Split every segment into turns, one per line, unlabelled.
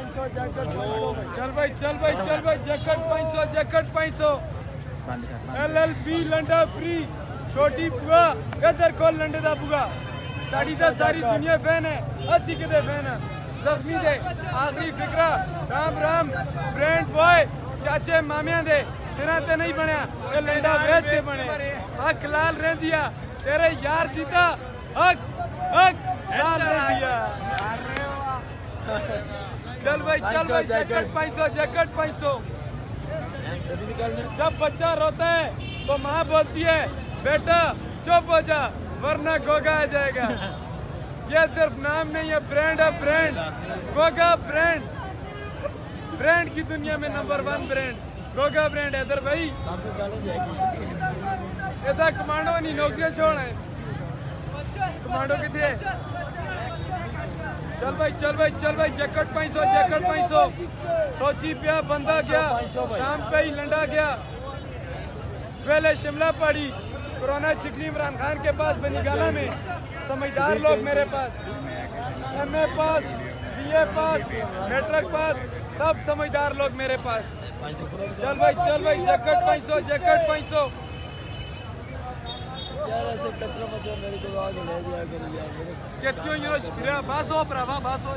चल भाई jacket 500 LLB Landa free छोटी बुआ इधर खोल लंडे दा बुआ साड़ी दा सारी दुनिया फैन है अस्सी के दे फैन है जख्मी दे आखिरी फिक्रा राम ब्रांड बॉय चाचे मामिया दे सिरा ते नहीं बनया ये लंडा बेच के बने हक लाल रह दिया तेरे यार जीता हक लाल रह दिया चल भाई जैकेट 500 जब बच्चा रोता है तो माँ बोलती है बेटा चुप हो जा वरना गोगा आ जाएगा। ये सिर्फ नाम नहीं है ब्रांड है ब्रांड गोगा ब्रांड की दुनिया में नंबर 1 ब्रांड गोगा ब्रांड है इधर भाई इधर कमांडो नहीं नौकरियां छोड़ना है कमांडो कितने चल भाई जैकेट 500 सोची पिया बंदा गया शाम पे ही लंडा गया पहले शिमला पड़ी कोरोना चिकनी इमरान खान के पास बनीगाला में समझदार लोग मेरे पास MA पास BA पास मैट्रिक पास सब समझदार लोग मेरे पास चल भाई जैकेट 500
यार ऐसे कचरा मचरा मेरे को आगे ले जाया कर यार मेरे
क्यों ये फिरा बस हो प्रभा बस हो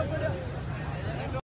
500